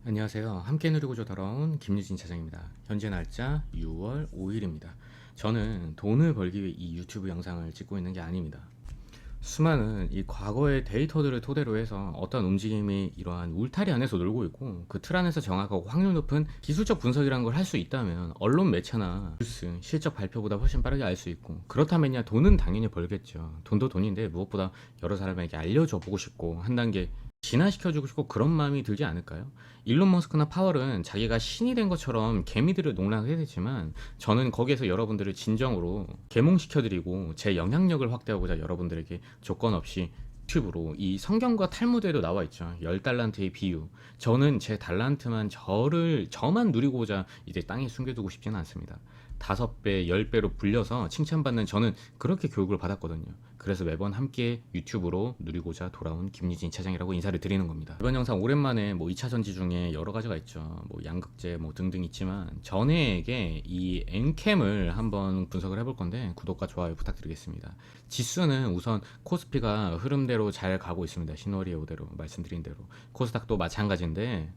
안녕하세요. 함께 누리고자 돌아온 김유진 차장입니다. 현재 날짜 6월 5일입니다. 저는 돈을 벌기 위해 이 유튜브 영상을 찍고 있는 게 아닙니다. 수많은 이 과거의 데이터들을 토대로 해서 어떤 움직임이 이러한 울타리 안에서 놀고 있고 그 틀 안에서 정확하고 확률 높은 기술적 분석이라는 걸 할 수 있다면 언론 매체나 뉴스, 실적 발표보다 훨씬 빠르게 알 수 있고, 그렇다면야 돈은 당연히 벌겠죠. 돈도 돈인데 무엇보다 여러 사람에게 알려줘 보고 싶고 한 단계 진화시켜주고 싶고 그런 마음이 들지 않을까요? 일론 머스크나 파월은 자기가 신이 된 것처럼 개미들을 농락해야 되지만, 저는 거기에서 여러분들을 진정으로 계몽시켜드리고 제 영향력을 확대하고자 여러분들에게 조건 없이 유튜브로 이 성경과 탈무드에도 나와 있죠. 10달란트의 비유. 저는 제 달란트만 저만 누리고자 이제 땅에 숨겨두고 싶지는 않습니다. 5배, 10배로 불려서 칭찬받는 저는 그렇게 교육을 받았거든요. 그래서 매번 함께 유튜브로 누리고자 돌아온 김유진 차장이라고 인사를 드리는 겁니다. 이번 영상 오랜만에 2차 전지 중에 여러 가지가 있죠. 양극재 등등 있지만 전에에게 이 엔캠을 한번 분석을 해볼 건데 구독과 좋아요 부탁드리겠습니다. 지수는 우선 코스피가 흐름대로 잘 가고 있습니다. 신월의 오대로 말씀드린 대로. 코스닥도 마찬가지인데,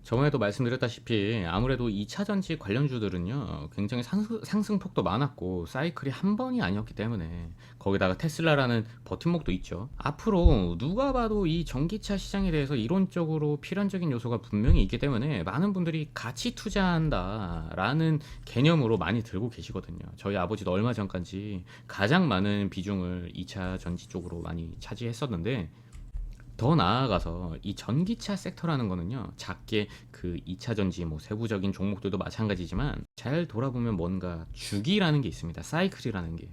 저번에도 말씀드렸다시피 아무래도 2차 전지 관련주들은요 굉장히 상승폭도 많았고 사이클이 한 번이 아니었기 때문에, 거기다가 테슬라라는 버팀목도 있죠. 앞으로 누가 봐도 이 전기차 시장에 대해서 이론적으로 필연적인 요소가 분명히 있기 때문에 많은 분들이 가치 투자한다 라는 개념으로 많이 들고 계시거든요. 저희 아버지도 얼마 전까지 가장 많은 비중을 2차 전지 쪽으로 많이 차지했었는데, 더 나아가서 이 전기차 섹터라는 거는요 작게 그 2차 전지 세부적인 종목들도 마찬가지지만 잘 돌아보면 뭔가 주기라는 게 있습니다. 사이클이라는 게.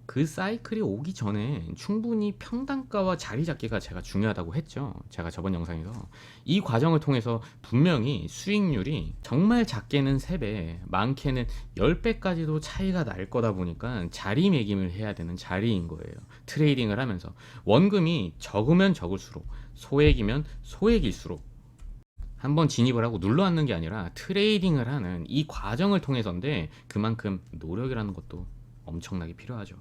그 사이클이 오기 전에 충분히 평단가와 자리 잡기가 제가 중요하다고 했죠. 제가 저번 영상에서 이 과정을 통해서 분명히 수익률이 정말 작게는 3배, 많게는 10배까지도 차이가 날 거다 보니까 자리매김을 해야 되는 자리인 거예요. 트레이딩을 하면서 원금이 적으면 적을수록, 소액이면 소액일수록 한번 진입을 하고 눌러앉는 게 아니라 트레이딩을 하는 이 과정을 통해서인데, 그만큼 노력이라는 것도 엄청나게 필요하죠.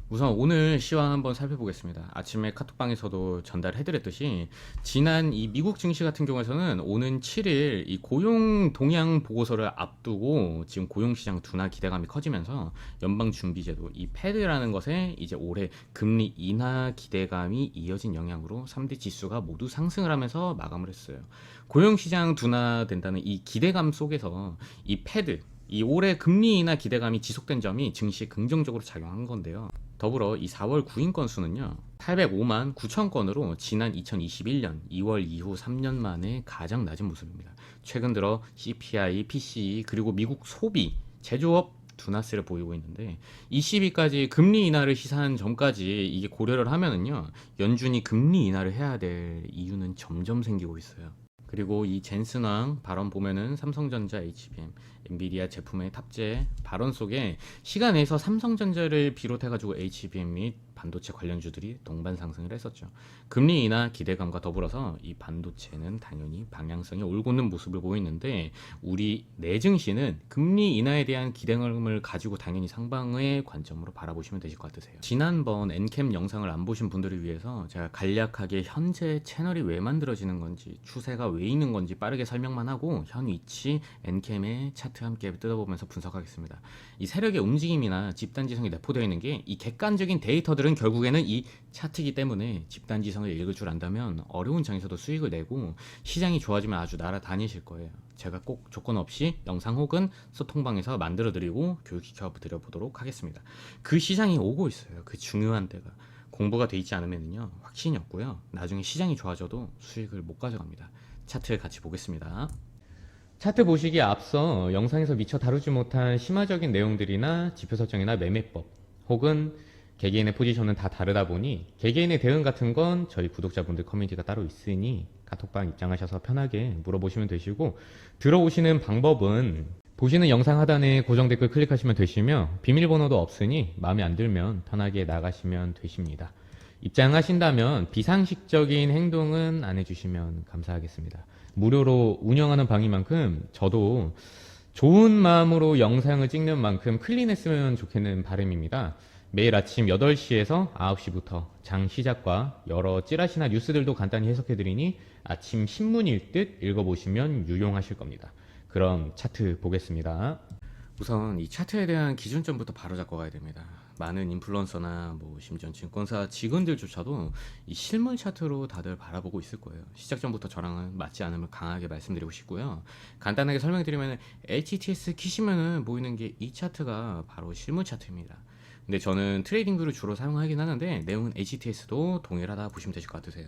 우선 오늘 시황 한번 살펴보겠습니다. 아침에 카톡방에서도 전달해드렸듯이 지난 이 미국 증시 같은 경우에서는 오는 7일 이 고용 동향 보고서를 앞두고 지금 고용시장 둔화 기대감이 커지면서 연방준비제도 이 패드라는 것에 이제 올해 금리 인하 기대감이 이어진 영향으로 3대 지수가 모두 상승을 하면서 마감을 했어요. 고용시장 둔화된다는 이 기대감 속에서 이 패드, 이 올해 금리 인하 기대감이 지속된 점이 증시에 긍정적으로 작용한 건데요. 더불어 이 4월 구인 건수는요 805만 9천 건으로 지난 2021년 2월 이후 3년 만에 가장 낮은 모습입니다. 최근 들어 CPI, PCE 그리고 미국 소비, 제조업 둔화세를 보이고 있는데, 22까지 금리 인하를 시사한 점까지 이게 고려를 하면은요 연준이 금리 인하를 해야 될 이유는 점점 생기고 있어요. 그리고 이 젠슨왕 발언 보면은 삼성전자, HBM, 엔비디아 제품의 탑재 발언 속에 시간 내에서 삼성전자를 비롯해가지고 HBM 및 반도체 관련주들이 동반 상승을 했었죠. 금리 인하 기대감과 더불어서 이 반도체는 당연히 방향성이 올곧는 모습을 보이는데, 우리 내증시는 금리 인하에 대한 기대감을 가지고 당연히 상방의 관점으로 바라보시면 되실 것 같으세요. 지난번 엔캠 영상을 안 보신 분들을 위해서 제가 간략하게 현재 채널이 왜 만들어지는 건지, 추세가 왜 있는 건지 빠르게 설명만 하고 현 위치 엔캠의 차트 함께 뜯어보면서 분석하겠습니다. 이 세력의 움직임이나 집단지성이 내포되어 있는 게 이 객관적인 데이터들은 결국에는 이 차트이기 때문에 집단지성을 읽을 줄 안다면 어려운 장에서도 수익을 내고 시장이 좋아지면 아주 날아다니실 거예요. 제가 꼭 조건 없이 영상 혹은 소통방에서 만들어 드리고 교육시켜 드려 보도록 하겠습니다. 그 시장이 오고 있어요. 그 중요한 때가. 공부가 돼 있지 않으면요 확신이 없고요, 나중에 시장이 좋아져도 수익을 못 가져갑니다. 차트 같이 보겠습니다. 차트 보시기에 앞서 영상에서 미처 다루지 못한 심화적인 내용들이나 지표 설정이나 매매법 혹은 개개인의 포지션은 다 다르다 보니 개개인의 대응 같은 건 저희 구독자분들 커뮤니티가 따로 있으니 카톡방 입장하셔서 편하게 물어보시면 되시고, 들어오시는 방법은 보시는 영상 하단에 고정 댓글 클릭하시면 되시며 비밀번호도 없으니 마음에 안 들면 편하게 나가시면 되십니다. 입장하신다면 비상식적인 행동은 안 해주시면 감사하겠습니다. 무료로 운영하는 방인 만큼 저도 좋은 마음으로 영상을 찍는 만큼 클린했으면 좋겠는 바람입니다. 매일 아침 8시에서 9시부터 장 시작과 여러 찌라시나 뉴스들도 간단히 해석해드리니 아침 신문일 듯 읽어보시면 유용하실 겁니다. 그럼 차트 보겠습니다. 우선 이 차트에 대한 기준점부터 바로 잡고 가야 됩니다. 많은 인플루언서나 뭐 심지어 증권사 직원들조차도 이 실물 차트로 다들 바라보고 있을 거예요. 시작 전부터 저랑은 맞지 않음을 강하게 말씀드리고 싶고요. 간단하게 설명드리면 HTS 키시면은 보이는 게 이 차트가 바로 실물 차트입니다. 근데 저는 트레이딩뷰를 주로 사용하긴 하는데 내용은 HTS도 동일하다 보시면 되실 것 같으세요.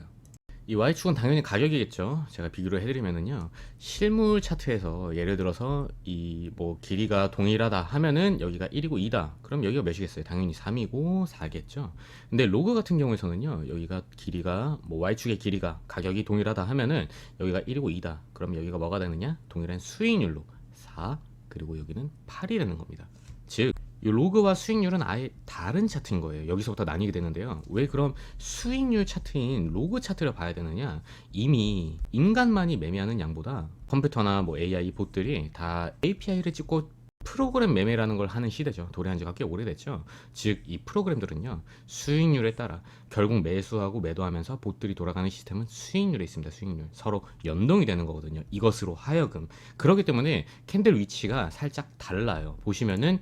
이 Y축은 당연히 가격이겠죠. 제가 비교를 해드리면은요, 실물 차트에서 예를 들어서 이 뭐 길이가 동일하다 하면은 여기가 1이고 2다. 그럼 여기가 몇이겠어요? 당연히 3이고 4겠죠. 근데 로그 같은 경우에서는요, 여기가 길이가 뭐 Y축의 길이가 가격이 동일하다 하면은 여기가 1이고 2다. 그럼 여기가 뭐가 되느냐? 동일한 수익률로 4, 그리고 여기는 8이 되는 겁니다. 즉 이 로그와 수익률은 아예 다른 차트인 거예요. 여기서부터 나뉘게 되는데요. 왜 그럼 수익률 차트인 로그 차트를 봐야 되느냐? 이미 인간만이 매매하는 양보다 컴퓨터나 뭐 AI 봇들이 다 API를 찍고 프로그램 매매라는 걸 하는 시대죠. 도래한 지가 꽤 오래됐죠. 즉 이 프로그램들은요, 수익률에 따라 결국 매수하고 매도하면서 봇들이 돌아가는 시스템은 수익률에 있습니다. 수익률 서로 연동이 되는 거거든요. 이것으로 하여금. 그렇기 때문에 캔들 위치가 살짝 달라요. 보시면은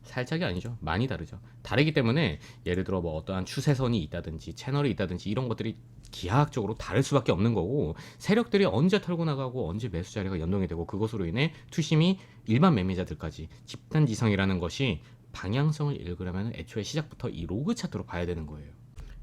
살짝이 아니죠. 많이 다르죠. 다르기 때문에 예를 들어 뭐 어떠한 추세선이 있다든지 채널이 있다든지 이런 것들이 기하학적으로 다를 수밖에 없는 거고, 세력들이 언제 털고 나가고 언제 매수 자리가 연동이 되고, 그것으로 인해 투심이 일반 매매자들까지 집단지성이라는 것이 방향성을 읽으려면 애초에 시작부터 이 로그 차트로 봐야 되는 거예요.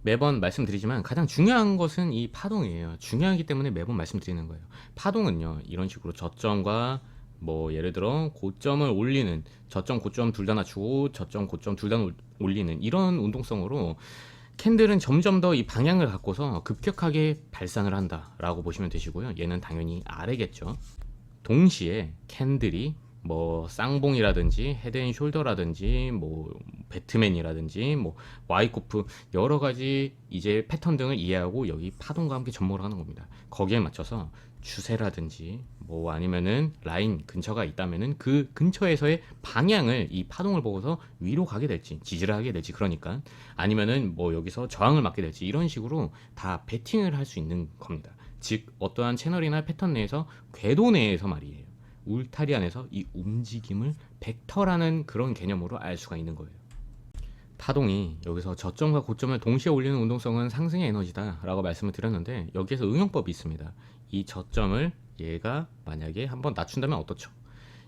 매번 말씀드리지만 가장 중요한 것은 이 파동이에요. 중요하기 때문에 매번 말씀드리는 거예요. 파동은요, 이런 식으로 저점과 뭐 예를 들어 고점을 올리는, 저점 고점 둘 다 낮추고 저점 고점 둘 다 올리는 이런 운동성으로 캔들은 점점 더 이 방향을 갖고서 급격하게 발산을 한다라고 보시면 되시고요. 얘는 당연히 아래겠죠. 동시에 캔들이 뭐 쌍봉이라든지 헤드앤숄더라든지 뭐 배트맨이라든지 뭐 와이코프 여러 가지 이제 패턴 등을 이해하고 여기 파동과 함께 접목을 하는 겁니다. 거기에 맞춰서 추세라든지 뭐 아니면은 라인 근처가 있다면은 그 근처에서의 방향을 이 파동을 보고서 위로 가게 될지 지지를 하게 될지, 그러니까 아니면은 뭐 여기서 저항을 맞게 될지, 이런 식으로 다 베팅을 할 수 있는 겁니다. 즉 어떠한 채널이나 패턴 내에서 궤도 내에서 말이에요, 울타리 안에서 이 움직임을 벡터라는 그런 개념으로 알 수가 있는 거예요. 파동이 여기서 저점과 고점을 동시에 올리는 운동성은 상승의 에너지다 라고 말씀을 드렸는데, 여기에서 응용법이 있습니다. 이 저점을 얘가 만약에 한번 낮춘다면 어떻죠?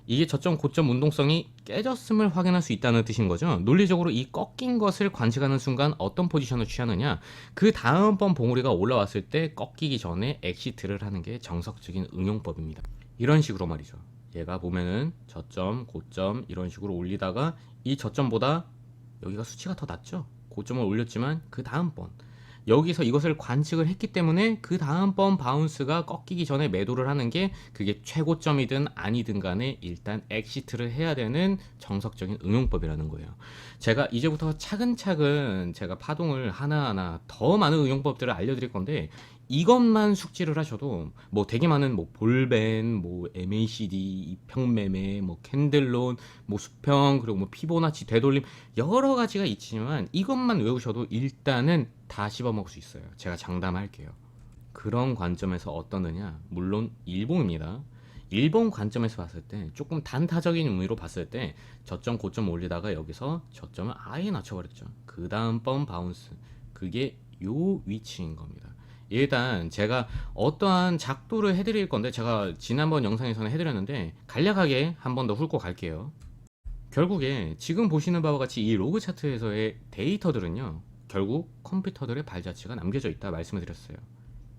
이게 저점 고점 운동성이 깨졌음을 확인할 수 있다는 뜻인 거죠. 논리적으로 이 꺾인 것을 관측하는 순간 어떤 포지션을 취하느냐, 그 다음번 봉우리가 올라왔을 때 꺾이기 전에 엑시트를 하는 게 정석적인 응용법입니다. 이런 식으로 말이죠. 얘가 보면은 저점 고점 이런 식으로 올리다가 이 저점보다 여기가 수치가 더 낮죠. 고점을 올렸지만 그 다음번 여기서 이것을 관측을 했기 때문에 그 다음번 바운스가 꺾이기 전에 매도를 하는 게, 그게 최고점이든 아니든 간에 일단 엑시트를 해야 되는 정석적인 응용법이라는 거예요. 제가 이제부터 차근차근 제가 파동을 하나하나 더 많은 응용법들을 알려드릴 건데, 이것만 숙지를 하셔도 뭐 되게 많은 뭐 볼벤, 뭐 MACD, 이평매매, 뭐 캔들론, 뭐 수평, 그리고 뭐 피보나치 되돌림 여러 가지가 있지만 이것만 외우셔도 일단은 다 씹어먹을 수 있어요. 제가 장담할게요. 그런 관점에서 어떠느냐? 물론 일봉입니다. 일본 관점에서 봤을 때 조금 단타적인 의미로 봤을 때 저점 고점 올리다가 여기서 저점을 아예 낮춰버렸죠. 그 다음 번 바운스, 그게 요 위치인 겁니다. 일단 제가 어떠한 작도를 해드릴 건데, 제가 지난번 영상에서는 해드렸는데 간략하게 한 번 더 훑고 갈게요. 결국에 지금 보시는 바와 같이 이 로그 차트에서의 데이터들은요, 결국 컴퓨터들의 발자취가 남겨져 있다 말씀을 드렸어요.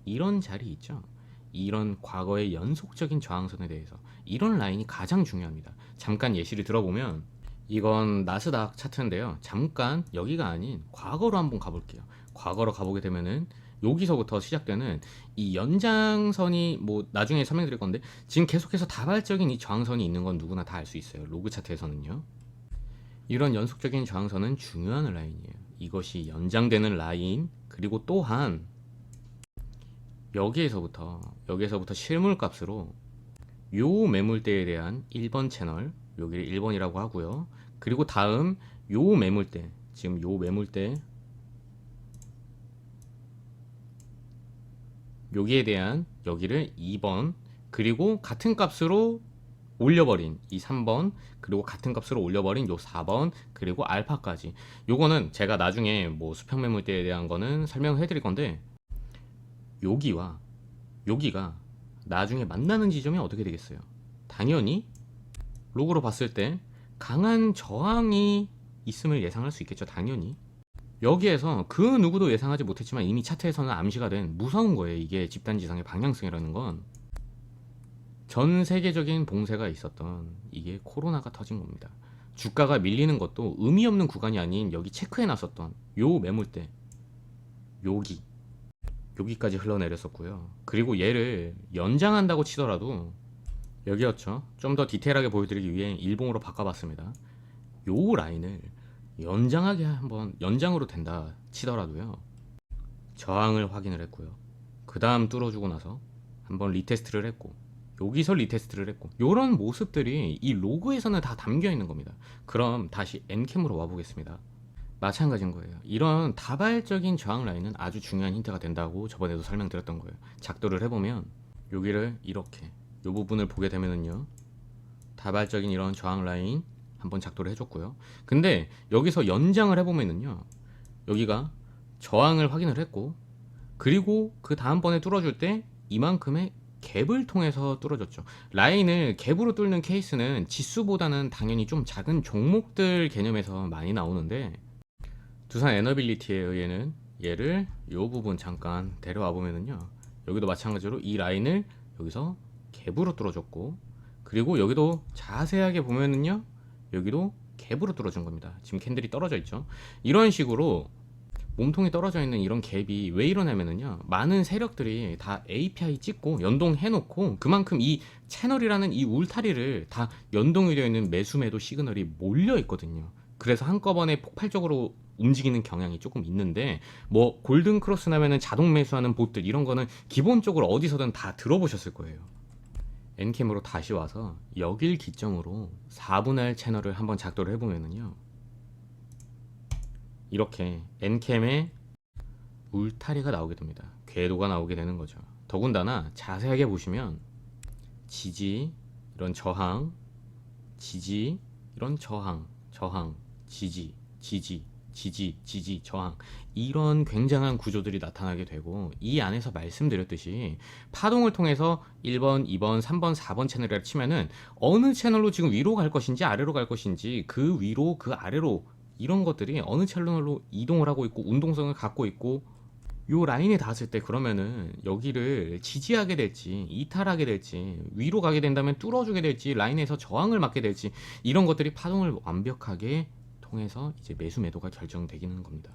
이런 자리 있죠. 이런 과거의 연속적인 저항선에 대해서 이런 라인이 가장 중요합니다. 잠깐 예시를 들어보면, 이건 나스닥 차트인데요. 잠깐 여기가 아닌 과거로 한번 가볼게요. 과거로 가보게 되면은 여기서부터 시작되는 이 연장선이, 뭐 나중에 설명드릴 건데 지금 계속해서 다발적인 이 저항선이 있는 건 누구나 다 알 수 있어요. 로그 차트에서는요. 이런 연속적인 저항선은 중요한 라인이에요. 이것이 연장되는 라인, 그리고 또한 여기에서부터 실물값으로 요 매물대에 대한 1번 채널, 여기를 1번이라고 하고요. 그리고 다음 요 매물대, 지금 요 매물대 여기에 대한 여기를 2번 그리고 같은 값으로 올려버린 이 3번 그리고 같은 값으로 올려버린 요 4번 그리고 알파까지, 요거는 제가 나중에 뭐 수평 매물대에 대한 거는 설명을 해드릴 건데, 여기와 여기가 나중에 만나는 지점이 어떻게 되겠어요? 당연히 로그로 봤을 때 강한 저항이 있음을 예상할 수 있겠죠. 당연히 여기에서 그 누구도 예상하지 못했지만 이미 차트에서는 암시가 된 무서운 거예요. 이게 집단지상의 방향성이라는 건 전 세계적인 봉쇄가 있었던 이게 코로나가 터진 겁니다. 주가가 밀리는 것도 의미 없는 구간이 아닌 여기 체크해 놨었던 요 매물대 여기까지 흘러내렸었고요. 그리고 얘를 연장한다고 치더라도 여기였죠. 좀 더 디테일하게 보여드리기 위해 일봉으로 바꿔봤습니다. 요 라인을 연장하게 한번 연장으로 된다 치더라도요, 저항을 확인을 했고요. 그 다음 뚫어주고 나서 한번 리테스트를 했고, 여기서 리테스트를 했고, 요런 모습들이 이 로그에서는 다 담겨 있는 겁니다. 그럼 다시 N캠으로 와보겠습니다. 마찬가지인 거예요. 이런 다발적인 저항 라인은 아주 중요한 힌트가 된다고 저번에도 설명드렸던 거예요. 작도를 해보면 여기를 이렇게 이 부분을 보게 되면은요, 다발적인 이런 저항 라인 한번 작도를 해줬고요. 근데 여기서 연장을 해보면은요, 여기가 저항을 확인을 했고, 그리고 그 다음번에 뚫어줄 때 이만큼의 갭을 통해서 뚫어줬죠. 라인을 갭으로 뚫는 케이스는 지수보다는 당연히 좀 작은 종목들 개념에서 많이 나오는데, 두산 에너빌리티에 의해는 얘를 요 부분 잠깐 데려와 보면은요, 여기도 마찬가지로 이 라인을 여기서 갭으로 뚫어줬고, 그리고 여기도 자세하게 보면은요, 여기도 갭으로 뚫어준 겁니다. 지금 캔들이 떨어져 있죠. 이런 식으로 몸통이 떨어져 있는 이런 갭이 왜 일어나면은요, 많은 세력들이 다 API 찍고 연동해 놓고 그만큼 이 채널이라는 이 울타리를 다 연동이 되어 있는 매수 매도 시그널이 몰려 있거든요. 그래서 한꺼번에 폭발적으로 움직이는 경향이 조금 있는데, 뭐 골든 크로스 나면은 자동 매수하는 봇들 이런 거는 기본적으로 어디서든 다 들어보셨을 거예요. N캠으로 다시 와서 여길 기점으로 4분의 1 채널을 한번 작도를 해보면은요, 이렇게 N캠에 울타리가 나오게 됩니다. 궤도가 나오게 되는 거죠. 더군다나 자세하게 보시면 지지, 이런 저항, 지지, 이런 저항, 지지, 저항, 이런 굉장한 구조들이 나타나게 되고, 이 안에서 말씀드렸듯이 파동을 통해서 1번, 2번, 3번, 4번 채널이라 치면은 어느 채널로 지금 위로 갈 것인지 아래로 갈 것인지, 그 위로 그 아래로 이런 것들이 어느 채널로 이동을 하고 있고 운동성을 갖고 있고, 요 라인에 닿았을 때 그러면은 여기를 지지하게 될지 이탈하게 될지, 위로 가게 된다면 뚫어주게 될지, 라인에서 저항을 맞게 될지, 이런 것들이 파동을 완벽하게 통해서 이제 매수 매도가 결정되기는 겁니다.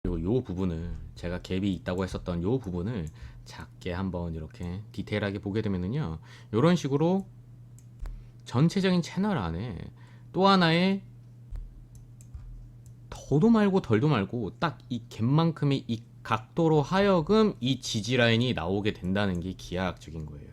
그리고 요 부분을 제가 갭이 있다고 했었던 요 부분을 작게 한번 이렇게 디테일하게 보게 되면은요, 요런 식으로 전체적인 채널 안에 또 하나의 더도 말고 덜도 말고 딱 이 갭만큼의 이 각도로 하여금 이 지지 라인이 나오게 된다는 게 기하학적인 거예요.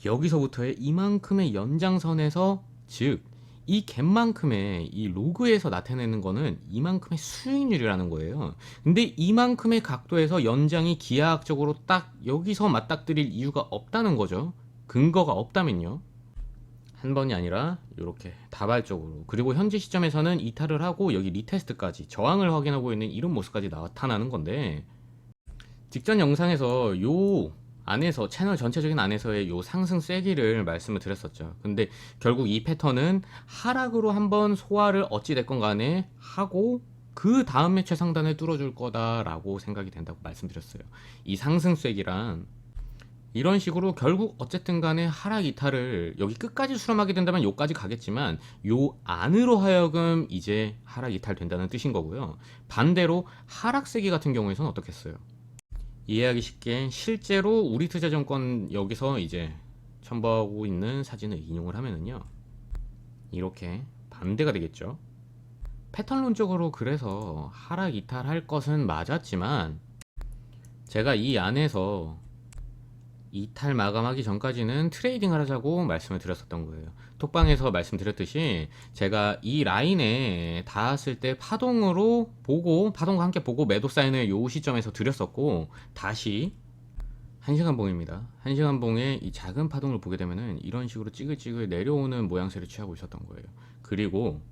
여기서부터의 이만큼의 연장선에서, 즉 이 갭만큼의 이 로그에서 나타내는 거는 이만큼의 수익률이라는 거예요. 근데 이만큼의 각도에서 연장이 기하학적으로 딱 여기서 맞닥뜨릴 이유가 없다는 거죠. 근거가 없다면요. 한 번이 아니라 이렇게 다발적으로, 그리고 현재 시점에서는 이탈을 하고 여기 리테스트까지 저항을 확인하고 있는 이런 모습까지 나타나는 건데, 직전 영상에서 요 안에서 채널 전체적인 안에서의 요 상승 쐐기를 말씀을 드렸었죠. 근데 결국 이 패턴은 하락으로 한번 소화를 어찌됐건 간에 하고 그 다음 매체 상단을 뚫어줄 거다라고 생각이 된다고 말씀드렸어요. 이 상승 쐐기란 이런 식으로 결국 어쨌든 간에 하락 이탈을 여기 끝까지 수렴하게 된다면 요까지 가겠지만, 요 안으로 하여금 이제 하락 이탈 된다는 뜻인 거고요. 반대로 하락 세기 같은 경우에는 어떻겠어요? 이해하기 쉽게 실제로 우리투자증권 여기서 이제 첨부하고 있는 사진을 인용을 하면은요, 이렇게 반대가 되겠죠. 패턴론적으로 그래서 하락 이탈할 것은 맞았지만, 제가 이 안에서 이탈 마감하기 전까지는 트레이딩을 하자고 말씀을 드렸었던 거예요. 톡방에서 말씀드렸듯이 제가 이 라인에 닿았을 때 파동으로 보고, 파동과 함께 보고 매도 사인을 요 시점에서 드렸었고, 다시 1시간 봉입니다. 1시간 봉의 이 작은 파동을 보게 되면은 이런 식으로 찌글찌글 내려오는 모양새를 취하고 있었던 거예요. 그리고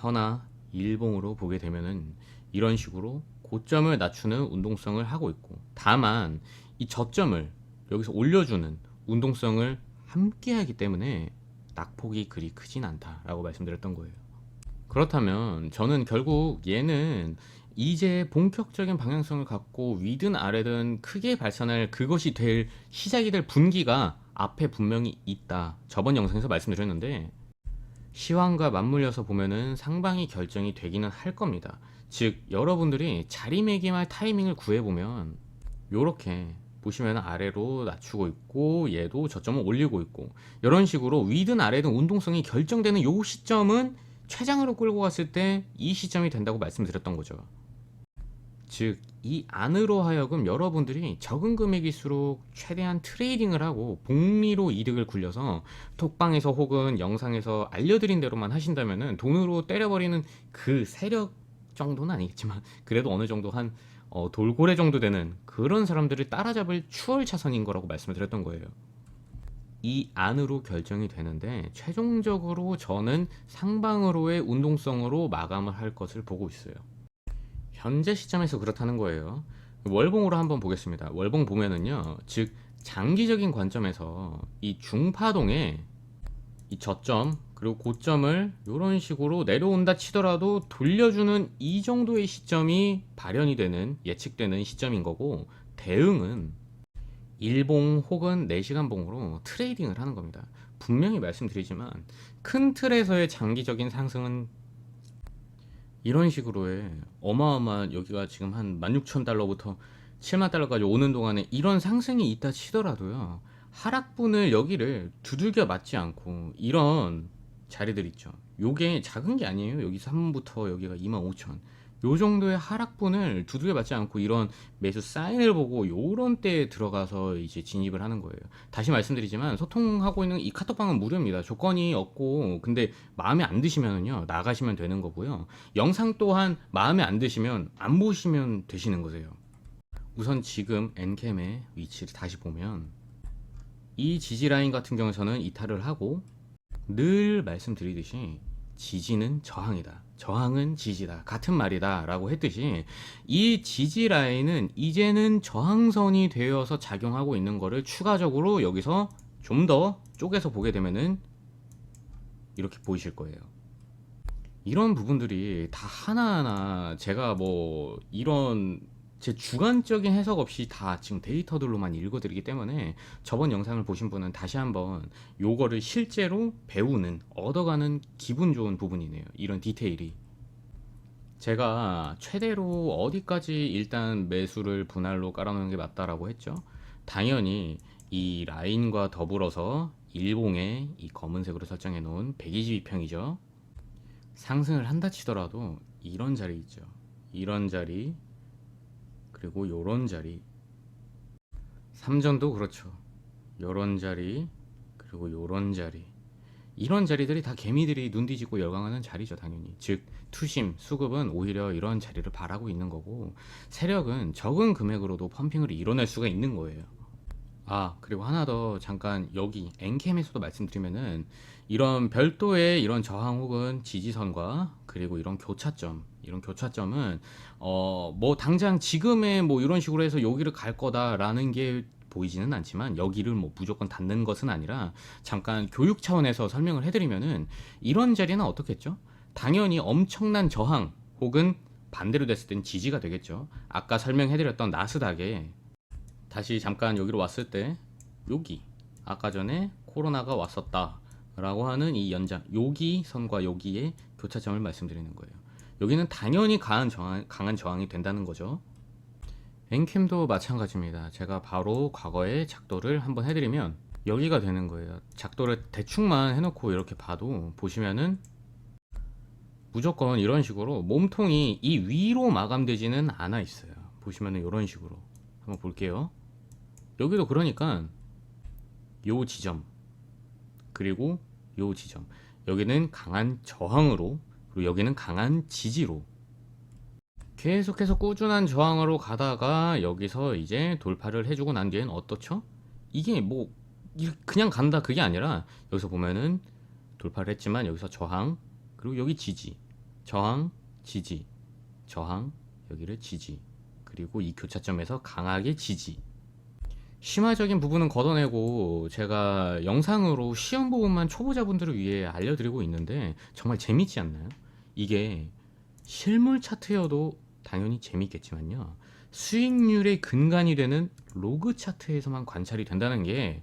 허나 일봉으로 보게 되면은 이런 식으로 고점을 낮추는 운동성을 하고 있고, 다만 이 저점을 여기서 올려주는 운동성을 함께 하기 때문에 낙폭이 그리 크진 않다라고 말씀드렸던 거예요. 그렇다면 저는 결국 얘는 이제 본격적인 방향성을 갖고 위든 아래든 크게 발산할, 그것이 될 시작이 될 분기가 앞에 분명히 있다. 저번 영상에서 말씀드렸는데 시황과 맞물려서 보면은 상방이 결정이 되기는 할 겁니다. 즉 여러분들이 자리매김할 타이밍을 구해보면 요렇게 보시면 아래로 낮추고 있고 얘도 저점을 올리고 있고, 이런 식으로 위든 아래든 운동성이 결정되는 요 시점은 최장으로 끌고 갔을 때 이 시점이 된다고 말씀드렸던 거죠. 즉 이 안으로 하여금 여러분들이 적은 금액일수록 최대한 트레이딩을 하고 복리로 이득을 굴려서 톡방에서 혹은 영상에서 알려드린 대로만 하신다면은 돈으로 때려버리는 그 세력 정도는 아니겠지만 그래도 어느 정도 한 돌고래 정도 되는 그런 사람들을 따라잡을 추월 차선인 거라고 말씀을 드렸던 거예요. 이 안으로 결정이 되는데 최종적으로 저는 상방으로의 운동성으로 마감을 할 것을 보고 있어요. 현재 시점에서 그렇다는 거예요. 월봉으로 한번 보겠습니다. 월봉 보면은요, 즉 장기적인 관점에서 이 중파동에 이 저점 그리고 고점을 이런 식으로 내려온다 치더라도 돌려주는 이 정도의 시점이 발현이 되는, 예측되는 시점인 거고, 대응은 일봉 혹은 4시간 봉으로 트레이딩을 하는 겁니다. 분명히 말씀드리지만 큰 틀에서의 장기적인 상승은 이런 식으로의 어마어마한, 여기가 지금 한 16,000달러부터 7만 달러까지 오는 동안에 이런 상승이 있다 치더라도요, 하락분을 여기를 두들겨 맞지 않고 이런 자리들 있죠. 요게 작은 게 아니에요. 여기 3분부터 여기가 25,000, 요 정도의 하락분을 두들겨 맞지 않고 이런 매수 사인을 보고 요런 때에 들어가서 이제 진입을 하는 거예요. 다시 말씀드리지만 소통하고 있는 이 카톡방은 무료입니다. 조건이 없고, 근데 마음에 안 드시면은요 나가시면 되는 거고요. 영상 또한 마음에 안 드시면 안 보시면 되시는 거세요. 우선 지금 엔캠의 위치를 다시 보면 이 지지 라인 같은 경우에는 이탈을 하고, 늘 말씀드리듯이 지지는 저항이다, 저항은 지지다, 같은 말이다 라고 했듯이 이 지지 라인은 이제는 저항선이 되어서 작용하고 있는 거를 추가적으로 여기서 좀 더 쪼개서 보게 되면은 이렇게 보이실 거예요. 이런 부분들이 다 하나하나 제가 뭐 이런 제 주관적인 해석 없이 다 지금 데이터들로만 읽어드리기 때문에 저번 영상을 보신 분은 다시 한번 요거를 실제로 배우는, 얻어가는 기분 좋은 부분이네요. 이런 디테일이. 제가 최대로 어디까지 일단 매수를 분할로 깔아놓는 게 맞다라고 했죠. 당연히 이 라인과 더불어서 일봉에 이 검은색으로 설정해 놓은 122평이죠. 상승을 한다 치더라도 이런 자리 있죠. 이런 자리, 그리고 요런 자리, 삼전도 그렇죠. 요런 자리, 그리고 요런 자리, 이런 자리들이 다 개미들이 눈 뒤집고 열광하는 자리죠. 당연히. 즉 투심, 수급은 오히려 이런 자리를 바라고 있는 거고, 세력은 적은 금액으로도 펌핑을 이뤄낼 수가 있는 거예요. 아, 그리고 하나 더 잠깐 여기 엔캠에서도 말씀드리면은 이런 별도의 이런 저항 혹은 지지선과 그리고 이런 교차점, 이런 교차점은 뭐 당장 지금의 뭐 이런 식으로 해서 여기를 갈 거다라는 게 보이지는 않지만, 여기를 뭐 무조건 닿는 것은 아니라 잠깐 교육 차원에서 설명을 해드리면은 이런 자리는 어떻겠죠? 당연히 엄청난 저항 혹은 반대로 됐을 땐 지지가 되겠죠. 아까 설명해드렸던 나스닥에 다시 잠깐 여기로 왔을 때 여기 아까 전에 코로나가 왔었다 라고 하는 이 연장, 여기 선과 여기의 교차점을 말씀드리는 거예요. 여기는 당연히 강한 저항이 된다는 거죠. 엔캠도 마찬가지입니다. 제가 바로 과거에 작도를 한번 해드리면 여기가 되는 거예요. 작도를 대충만 해놓고 이렇게 봐도 보시면은 무조건 이런 식으로 몸통이 이 위로 마감되지는 않아 있어요. 보시면은 이런 식으로 한번 볼게요. 여기도 그러니까 요 지점 그리고 요 지점, 여기는 강한 저항으로, 그리고 여기는 강한 지지로 계속해서 꾸준한 저항으로 가다가 여기서 이제 돌파를 해주고 난 뒤엔 어떻죠? 이게 뭐 그냥 간다 그게 아니라 여기서 보면은 돌파를 했지만 여기서 저항, 그리고 여기 지지, 저항, 지지, 저항, 여기를 지지, 그리고 이 교차점에서 강하게 지지. 심화적인 부분은 걷어내고 제가 영상으로 쉬운 부분만 초보자분들을 위해 알려드리고 있는데 정말 재밌지 않나요? 이게 실물 차트여도 당연히 재밌겠지만요, 수익률의 근간이 되는 로그 차트에서만 관찰이 된다는 게,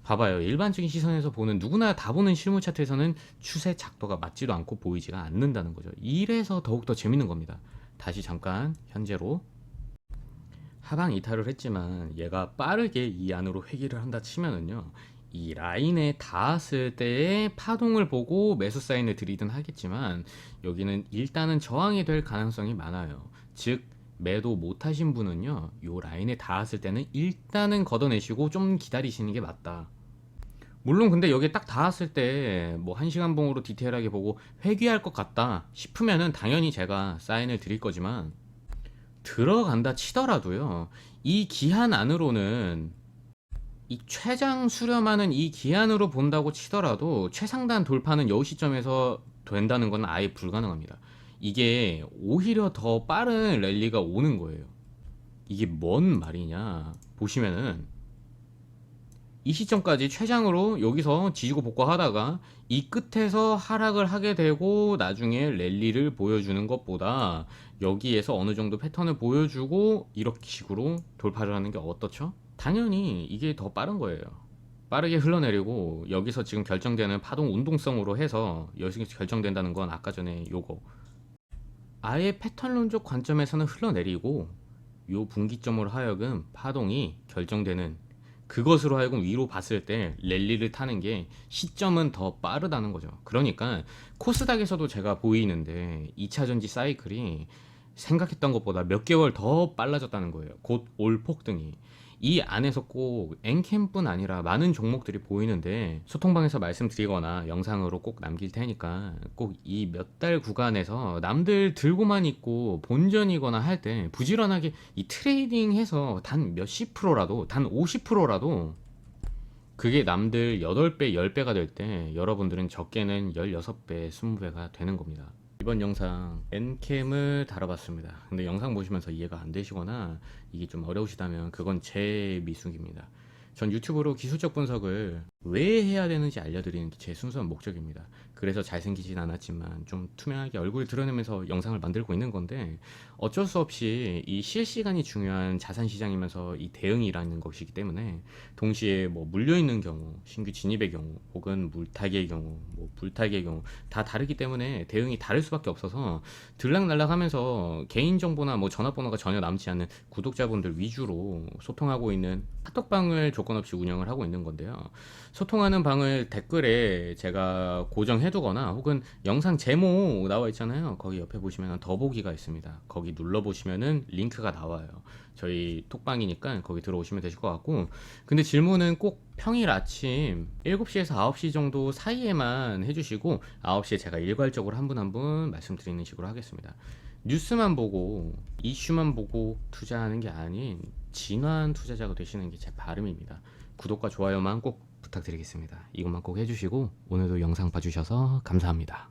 봐봐요, 일반적인 시선에서 보는 누구나 다 보는 실물 차트에서는 추세 작도가 맞지도 않고 보이지가 않는다는 거죠. 이래서 더욱더 재밌는 겁니다. 다시 잠깐 현재로 하방 이탈을 했지만 얘가 빠르게 이 안으로 회귀를 한다 치면은요, 이 라인에 닿았을 때의 파동을 보고 매수 사인을 드리든 하겠지만 여기는 일단은 저항이 될 가능성이 많아요. 즉 매도 못 하신 분은요, 요 라인에 닿았을 때는 일단은 걷어내시고 좀 기다리시는 게 맞다. 물론 근데 여기에 딱 닿았을 때 뭐 1시간 봉으로 디테일하게 보고 회귀할 것 같다 싶으면은 당연히 제가 사인을 드릴 거지만, 들어간다 치더라도요, 이 기한 안으로는, 이 최장 수렴하는 이 기한으로 본다고 치더라도 최상단 돌파는 요 시점에서 된다는 건 아예 불가능합니다. 이게 오히려 더 빠른 랠리가 오는 거예요. 이게 뭔 말이냐 보시면은, 이 시점까지 최장으로 여기서 지지고 복구하다가 이 끝에서 하락을 하게 되고 나중에 랠리를 보여주는 것보다 여기에서 어느 정도 패턴을 보여주고 이렇게 식으로 돌파를 하는 게 어떻죠? 당연히 이게 더 빠른 거예요. 빠르게 흘러내리고 여기서 지금 결정되는 파동 운동성으로 해서 여기서 결정된다는 건 아까 전에 요거, 아예 패턴론적 관점에서는 흘러내리고 요 분기점으로 하여금 파동이 결정되는, 그것으로 하여금 위로 봤을 때 랠리를 타는 게 시점은 더 빠르다는 거죠. 그러니까 코스닥에서도 제가 보이는데 2차 전지 사이클이 생각했던 것보다 몇 개월 더 빨라졌다는 거예요. 곧 올 폭등이. 이 안에서 꼭 엔캠뿐 아니라 많은 종목들이 보이는데, 소통방에서 말씀드리거나 영상으로 꼭 남길 테니까 꼭 이 몇 달 구간에서 남들 들고만 있고 본전이거나 할 때 부지런하게 이 트레이딩해서 단 몇십 프로라도, 단 50%라도 그게 남들 8배, 10배가 될 때 여러분들은 적게는 16배, 20배가 되는 겁니다. 이번 영상 엔캠을 다뤄봤습니다. 근데 영상 보시면서 이해가 안 되시거나 이게 좀 어려우시다면 그건 제 미숙입니다. 전 유튜브로 기술적 분석을 왜 해야 되는지 알려드리는 게 제 순수한 목적입니다. 그래서 잘생기진 않았지만 좀 투명하게 얼굴 드러내면서 영상을 만들고 있는 건데, 어쩔 수 없이 이 실시간이 중요한 자산 시장이면서 이 대응이라는 것이기 때문에 동시에 뭐 물려있는 경우, 신규 진입의 경우, 혹은 물타기의 경우, 뭐 불타기의 경우 다 다르기 때문에 대응이 다를 수밖에 없어서 들락날락 하면서 개인정보나 뭐 전화번호가 전혀 남지 않는 구독자분들 위주로 소통하고 있는 카톡방을 조건 없이 운영을 하고 있는 건데요. 소통하는 방을 댓글에 제가 고정해두거나 혹은 영상 제목 나와 있잖아요. 거기 옆에 보시면 더보기가 있습니다. 거기 눌러보시면은 링크가 나와요. 저희 톡방이니까 거기 들어오시면 되실 것 같고, 근데 질문은 꼭 평일 아침 7시에서 9시 정도 사이에만 해주시고 9시에 제가 일괄적으로 한 분 한 분 말씀드리는 식으로 하겠습니다. 뉴스만 보고 이슈만 보고 투자하는 게 아닌 진화한 투자자가 되시는 게 제 바람입니다. 구독과 좋아요만 꼭 부탁드리겠습니다. 이것만 꼭 해주시고 오늘도 영상 봐주셔서 감사합니다.